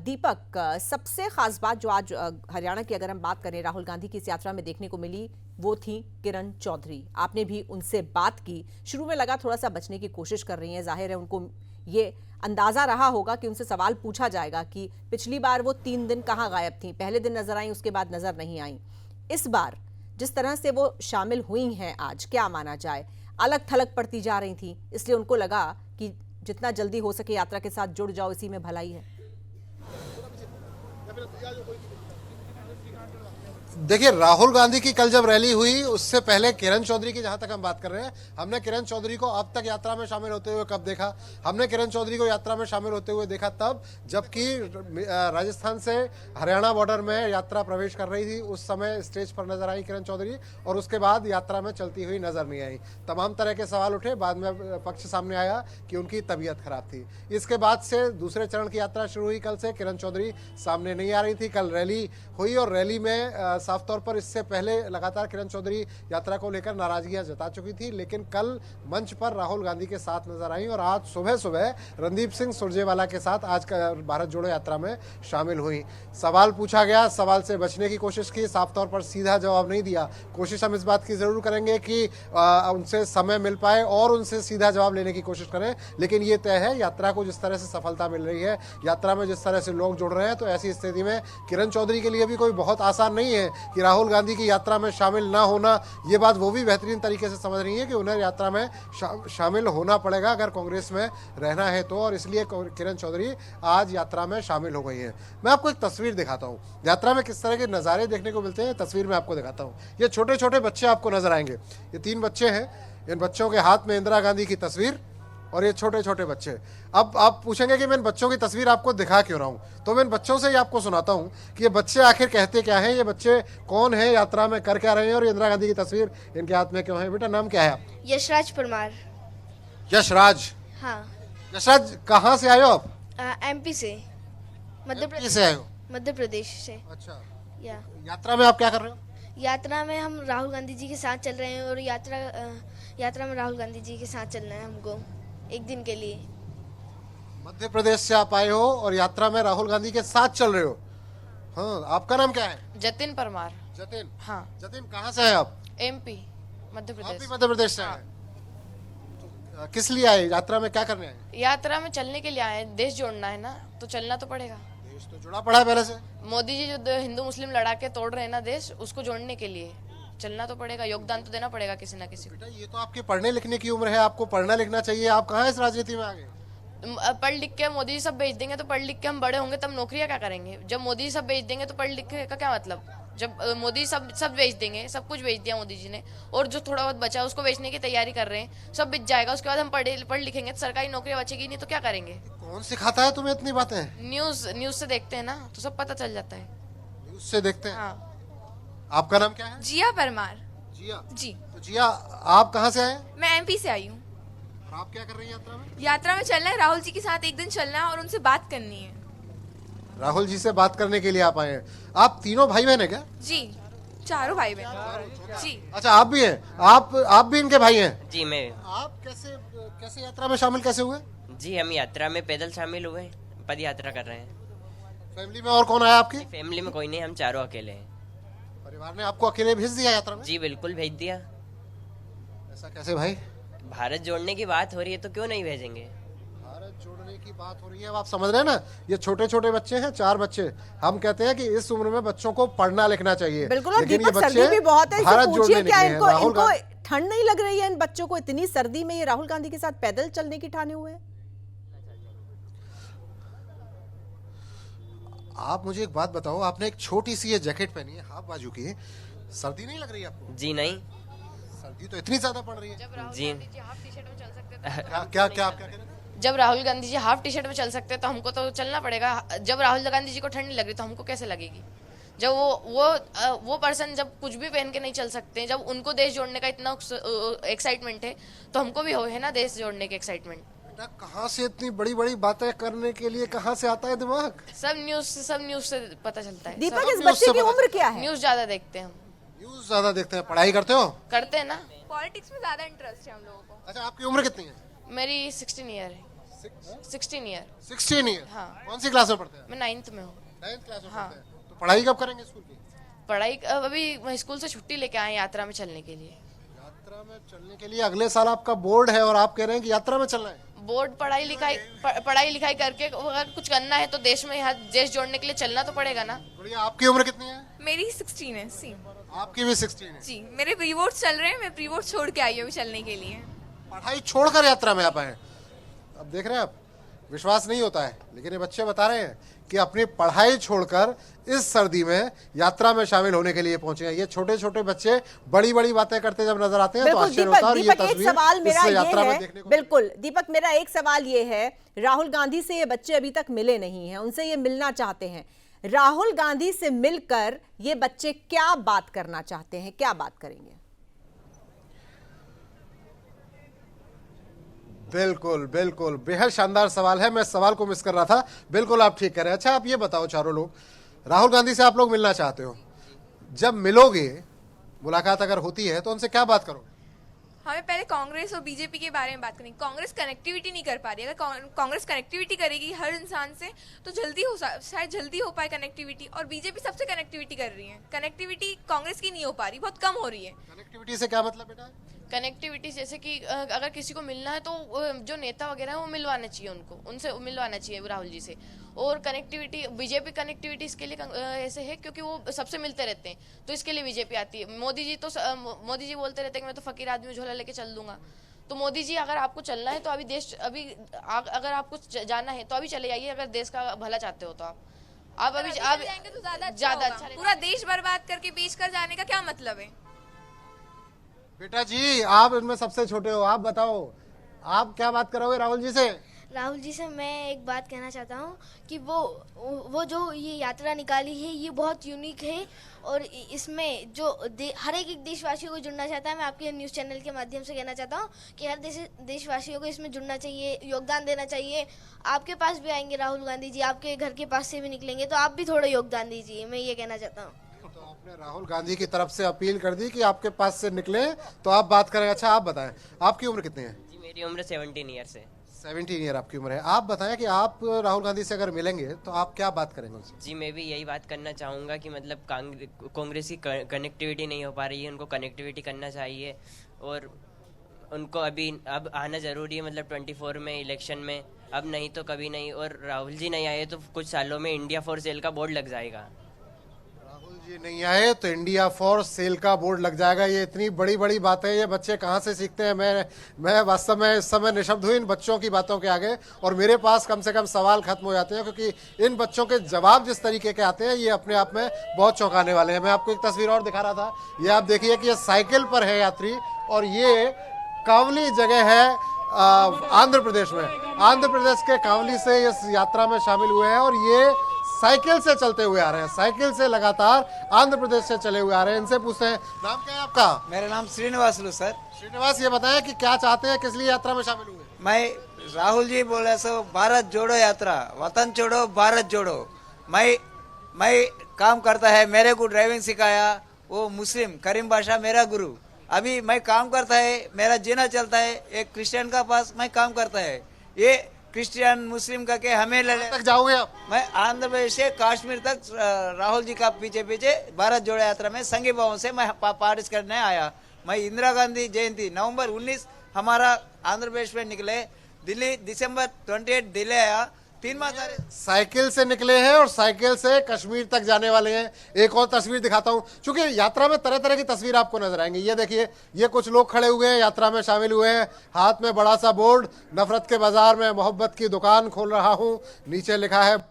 दीपक, सबसे खास बात जो आज हरियाणा की अगर हम बात करें राहुल गांधी की इस यात्रा में देखने को मिली वो थी किरण चौधरी। आपने भी उनसे बात की। शुरू में लगा थोड़ा सा बचने की कोशिश कर रही हैं, जाहिर है उनको ये अंदाजा रहा होगा कि उनसे सवाल पूछा जाएगा कि पिछली बार वो 3 दिन कहाँ गायब थी, पहले दिन नजर आई, उसके बाद नजर नहीं आई। इस बार जिस तरह से वो शामिल हुई हैं, आज क्या माना जाए, अलग थलग पड़ती जा रही थी, इसलिए उनको लगा कि जितना जल्दी हो सके यात्रा के साथ जुड़ जाओ, इसी में भलाई है। देखिए, राहुल गांधी की कल जब रैली हुई उससे पहले किरण चौधरी की जहां तक हम बात कर रहे हैं, हमने किरण चौधरी को अब तक यात्रा में शामिल होते हुए कब देखा? हमने किरण चौधरी को यात्रा में शामिल होते हुए देखा तब जबकि राजस्थान से हरियाणा बॉर्डर में यात्रा प्रवेश कर रही थी। उस समय स्टेज पर नजर आई किरण चौधरी और उसके बाद यात्रा में चलती हुई नजर नहीं आई। तमाम तरह के सवाल उठे, बाद में पक्ष सामने आया कि उनकी तबीयत खराब थी। इसके बाद से दूसरे चरण की यात्रा शुरू हुई। कल से किरण चौधरी सामने नहीं आ रही थी। कल रैली हुई और रैली में साफ तौर पर इससे पहले लगातार किरण चौधरी यात्रा को लेकर नाराजगियां जता चुकी थी, लेकिन कल मंच पर राहुल गांधी के साथ नजर आई और आज सुबह सुबह रणदीप सिंह सुरजेवाला के साथ आज भारत जोड़ो यात्रा में शामिल हुई। सवाल पूछा गया, सवाल से बचने की कोशिश की, साफ तौर पर सीधा जवाब नहीं दिया। कोशिश हम इस बात की जरूर करेंगे कि उनसे समय मिल पाए और उनसे सीधा जवाब लेने की कोशिश करें, लेकिन ये तय है यात्रा को जिस तरह से सफलता मिल रही है, यात्रा में जिस तरह से लोग जुड़ रहे हैं, तो ऐसी स्थिति में किरण चौधरी के लिए भी कोई बहुत आसान नहीं है कि राहुल गांधी की यात्रा में शामिल ना होना। ये बात वो भी बेहतरीन तरीके से समझ रही है कि उन्हें यात्रा में शामिल होना पड़ेगा अगर कांग्रेस में रहना है तो, और इसलिए किरण चौधरी आज यात्रा में शामिल हो गई हैं। मैं आपको एक तस्वीर दिखाता हूँ, यात्रा में किस तरह के नज़ारे देखने को मिलते हैं। तस्वीर में आपको दिखाता हूँ। ये छोटे छोटे बच्चे आपको नजर आएंगे। ये 3 बच्चे हैं, इन बच्चों के हाथ में इंदिरा गांधी की तस्वीर और ये छोटे छोटे बच्चे। अब आप पूछेंगे कि मैं इन बच्चों की तस्वीर आपको दिखा क्यों रहा हूं, तो मैं इन बच्चों से ही आपको सुनाता हूं कि ये बच्चे आखिर कहते क्या हैं, ये बच्चे कौन है, यात्रा में कर क्या रहे हैं और इंदिरा गांधी की तस्वीर इनके हाथ में क्यों है। बेटा, नाम क्या है आप? यशराज परमार। यशराज? हाँ। यशराज, कहाँ से आए हो आप? एमपी से, मध्य MP से आए हो? मध्य प्रदेश से। अच्छा। या यात्रा में आप क्या कर रहे हो? यात्रा में हम राहुल गांधी जी के साथ चल रहे हैं और यात्रा में राहुल गांधी जी के साथ चलना है हमको एक दिन के लिए। मध्य प्रदेश से आप आए हो और यात्रा में राहुल गांधी के साथ चल रहे हो। हाँ, आपका नाम क्या है? जतिन परमार। जतिन? हाँ। जतिन, कहाँ से आए आप? MP मध्य आप प्रदेश। भी मध्य प्रदेश से आए? तो, किस लिए आए? यात्रा में क्या करने आए? यात्रा में चलने के लिए आए हैं, देश जोड़ना है ना, तो चलना तो पड़ेगा। देश तो जुड़ा पड़ा है पहले से। मोदी जी जो हिंदू मुस्लिम लड़ा के तोड़ रहे हैं ना देश, उसको जोड़ने के लिए चलना तो पड़ेगा, योगदान तो देना पड़ेगा किसी ना किसी को। बेटा, ये तो आपकी पढ़ने लिखने की उम्र है, आपको पढ़ना लिखना चाहिए। आप कहाँ इस राजनीति में आ गए? पढ़ लिख के मोदी जी सब बेच देंगे तो पढ़ लिख के हम बड़े होंगे तब नौकरियां क्या करेंगे? जब मोदी जी सब बेच देंगे तो पढ़ लिख के का क्या मतलब? जब मोदी सब बेच देंगे, सब कुछ बेच दिया मोदी जी ने, और जो थोड़ा बहुत बचा उसको बेचने की तैयारी कर रहे हैं, सब बिक जाएगा। उसके बाद हम पढ़ लिखेंगे तो सरकारी नौकरी बचेगी नहीं, तो क्या करेंगे? कौन सिखाता है तुम्हें इतनी बातें? न्यूज से देखते हैं ना, तो सब पता चल जाता है। न्यूज से देखते हैं? हाँ। आपका नाम क्या है? जिया परमार। जिया जी। तो जिया, आप कहाँ से आए? मैं MP से आई हूँ। और आप क्या कर रही हैं यात्रा में? यात्रा में चलना है, राहुल जी के साथ एक दिन चलना है और उनसे बात करनी है। राहुल जी से बात करने के लिए आप आए हैं। आप तीनों भाई बहन है क्या? जी, चारों भाई बहन। जी। अच्छा, आप भी हैं? आप भी इनके भाई हैं? जी मैं। आप कैसे यात्रा में शामिल कैसे हुए? जी हम यात्रा में पैदल शामिल हुए, पद यात्रा कर रहे हैं। फैमिली में और कौन आया आपकी? फैमिली में कोई नहीं, हम चारों अकेले हैं। परिवार ने आपको अकेले भेज दिया यात्रा में? जी बिल्कुल भेज दिया। ऐसा कैसे भाई? भारत जोड़ने की बात हो रही है तो क्यों नहीं भेजेंगे? भारत जोड़ने की बात हो रही है, अब आप समझ रहे हैं ना। ये छोटे छोटे बच्चे हैं, 4 बच्चे। हम कहते हैं कि इस उम्र में बच्चों को पढ़ना लिखना चाहिए। बिल्कुल। और लेकिन दीपक, सर्दी भी बहुत है, भारत इससे पूछिए जोड़ने क्या निकले हैं। इनको ठंड नहीं लग रही है? इन बच्चों को इतनी सर्दी में ये राहुल गांधी के साथ पैदल चलने की ठाने हुए हैं। आप मुझे एक बात बताओ, आपने एक छोटी सी ये जैकेट पहनी है हाफ बाजू की, सर्दी नहीं लग रही आपको? जी नहीं। सर्दी तो इतनी ज्यादा पड़ रही है। जी क्या क्या आप क्या कह रहे हैं? जब Rahul Gandhi ji half T shirt में चल सकते हैं तो हमको तो चलना पड़ेगा। जब राहुल गांधी जी को ठंड नहीं लग रही तो हमको कैसे लगेगी? जब वो पर्सन जब कुछ भी पहन के नहीं चल सकते, जब उनको देश जोड़ने का इतना एक्साइटमेंट है तो हमको भी हो है ना देश जोड़ने के एक्साइटमेंट। बेटा, कहाँ से इतनी बड़ी बड़ी बातें करने के लिए कहाँ से आता है दिमाग? सब न्यूज से पता चलता है। दीपक, इस न्यूज़ बच्चे से की पता उम्र क्या है? न्यूज ज्यादा देखते हैं हम। न्यूज ज्यादा देखते हैं? पढ़ाई करते हो? करते हैं ना। पॉलिटिक्स में ज्यादा इंटरेस्ट है हम लोगों को। अच्छा, आपकी उम्र कितनी है? मेरी 16 ईयर है। 16 ईयर। 16 ईयर। हाँ। कौन सी क्लास में पढ़ते हैं? मैं 9th में हूँ। 9th क्लास में हाँ। पढ़ते हैं। तो पढ़ाई कब करेंगे स्कूल की? पढ़ाई अभी स्कूल से छुट्टी लेके आए यात्रा में चलने के लिए। यात्रा में चलने के लिए अगले साल आपका बोर्ड है और आप कह रहे हैं कि यात्रा में चलना है। बोर्ड पढ़ाई लिखाई करके अगर कुछ करना है तो देश में यहाँ देश जोड़ने के लिए चलना तो पड़ेगा ना। गुड़िया, आपकी उम्र कितनी है? मेरी 16 है सी। आपकी भी 16 है। जी, मेरे प्री बोर्ड चल रहे हैं, मैं प्री बोर्ड छोड़ के आई हूँ अभी चलने के लिए। पढ़ाई छोड़कर यात्रा में आप आए हैं। अब देख रहे हैं आप, विश्वास नहीं होता है, लेकिन ये बच्चे बता रहे हैं कि अपनी पढ़ाई छोड़कर इस सर्दी में यात्रा में शामिल होने के लिए पहुंचे हैं। ये छोटे छोटे बच्चे बड़ी बड़ी बातें करते जब नजर आते हैं तो बिल्कुल आश्चर्य होता है। और ये दीपक, एक तस्वीर सवाल मेरा इससे ये यात्रा में है, देखने को बिल्कुल दीपक, मेरा एक सवाल ये है, राहुल गांधी से ये बच्चे अभी तक मिले नहीं हैं, उनसे ये मिलना चाहते हैं। राहुल गांधी से मिलकर ये बच्चे क्या बात करना चाहते हैं, क्या बात करेंगे? बिल्कुल बिल्कुल, बेहद शानदार सवाल है। मैं सवाल को मिस कर रहा था। बिल्कुल आप ठीक कह रहे हैं। अच्छा, आप ये बताओ चारों लोग, राहुल गांधी से आप लोग मिलना चाहते हो, जब मिलोगे, मुलाकात अगर होती है तो उनसे क्या बात करोगे? हमें पहले कांग्रेस और बीजेपी के बारे में बात करनी। कांग्रेस कनेक्टिविटी नहीं कर पा रही। अगर कांग्रेस कनेक्टिविटी करेगी हर इंसान से तो शायद जल्दी हो पाए कनेक्टिविटी। और बीजेपी सबसे कनेक्टिविटी कर रही है। कनेक्टिविटी कांग्रेस की नहीं हो पा रही, बहुत कम हो रही है। कनेक्टिविटी से क्या मतलब बेटा? कनेक्टिविटी जैसे कि अगर किसी को मिलना है तो जो नेता वगैरह है वो मिलवाना चाहिए, उनसे मिलवाना चाहिए राहुल जी से। और कनेक्टिविटी, बीजेपी कनेक्टिविटी इसके लिए ऐसे है क्योंकि वो सबसे मिलते रहते हैं, तो इसके लिए बीजेपी आती है। मोदी जी बोलते रहते हैं कि मैं तो फकीर आदमी हूं, झोला लेके चल दूंगा। तो मोदी जी, अगर आपको चलना है तो अगर आपको जाना है तो अभी चले जाइए, अगर देश का भला चाहते हो तो आप अभी जाएंगे तो ज्यादा अच्छा लगेगा। पूरा देश बर्बाद करके बेच कर जाने का क्या मतलब है? बेटा जी, आप इनमें सबसे छोटे हो, आप बताओ, आप क्या बात करोगे राहुल जी से? राहुल जी से मैं एक बात कहना चाहता हूँ कि वो जो ये यात्रा निकाली है ये बहुत यूनिक है। और इसमें जो हर एक देशवासियों को जुड़ना चाहता है। मैं आपके न्यूज़ चैनल के माध्यम से कहना चाहता हूँ कि हर देशवासियों को इसमें जुड़ना चाहिए, योगदान देना चाहिए। आपके पास भी आएंगे राहुल गांधी जी, आपके घर के पास से भी निकलेंगे, तो आप भी थोड़ा योगदान दीजिए, मैं ये कहना चाहता हूँ। तो आपने राहुल गांधी की तरफ से अपील कर दी कि आपके पास से निकले तो आप बात करें। अच्छा, आप बताएं, आपकी उम्र कितनी है? जी मेरी उम्र 17 ईयर्स है। 17 ईयर आपकी उम्र है। आप बताएं कि आप राहुल गांधी से अगर मिलेंगे तो आप क्या बात करेंगे उनसे? जी मैं भी यही बात करना चाहूँगा कि मतलब कांग्रेस की कनेक्टिविटी नहीं हो पा रही है, उनको कनेक्टिविटी करना चाहिए। और उनको अब आना ज़रूरी है, मतलब 24 में इलेक्शन में, अब नहीं तो कभी नहीं। और राहुल जी नहीं आए तो कुछ सालों में इंडिया फॉर सेल का बोर्ड लग जाएगा। राहुल जी नहीं आए तो इंडिया फॉर सेल का बोर्ड लग जाएगा। ये इतनी बड़ी बड़ी बातें ये बच्चे कहाँ से सीखते हैं? मैं वास्तव में इस समय निशब्द हूँ इन बच्चों की बातों के आगे, और मेरे पास कम से कम सवाल खत्म हो जाते हैं, क्योंकि इन बच्चों के जवाब जिस तरीके के आते हैं ये अपने आप में बहुत चौंकाने वाले हैं। मैं आपको एक तस्वीर और दिखा रहा था, ये आप देखिए कि ये साइकिल पर है यात्री, और ये कांवली जगह है आंध्र प्रदेश में। आंध्र प्रदेश के कांवली से इस यात्रा में शामिल हुए हैं, और ये साइकिल से चलते हुए आ रहे हैं, साइकिल से लगातार आंध्र प्रदेश से चले हुए आ रहे हैं। इनसे पूछते हैं, नाम क्या है आपका? मेरा नाम श्रीनिवासलू सर। श्रीनिवास, ये बताएं कि क्या चाहते हैं, किस लिए यात्रा में शामिल हुए? मैं राहुल जी बोले सो भारत जोड़ो यात्रा, वतन छोड़ो भारत जोड़ो। मैं काम करता है, मेरे को ड्राइविंग सिखाया वो मुस्लिम करीम बादशाह मेरा गुरु। अभी मैं काम करता है, मेरा जीना चलता है, एक क्रिश्चियन का पास मैं काम करता है। ये क्रिश्चियन मुस्लिम का के हमें तक जाओगे आप? मैं आंध्र प्रदेश से कश्मीर तक राहुल जी का पीछे पीछे भारत जोड़ो यात्रा में संघी भवन से मैं पार्टिस करने आया। मैं इंदिरा गांधी जयंती नवंबर 19 हमारा आंध्र प्रदेश में निकले, दिल्ली दिसंबर 28 दिल्ली आया, 3 माह साइकिल से निकले हैं और साइकिल से कश्मीर तक जाने वाले हैं। एक और तस्वीर दिखाता हूं, क्योंकि यात्रा में तरह तरह की तस्वीर आपको नजर आएंगी। ये देखिए, ये कुछ लोग खड़े हुए हैं, यात्रा में शामिल हुए हैं, हाथ में बड़ा सा बोर्ड, नफरत के बाजार में मोहब्बत की दुकान खोल रहा हूं, नीचे लिखा है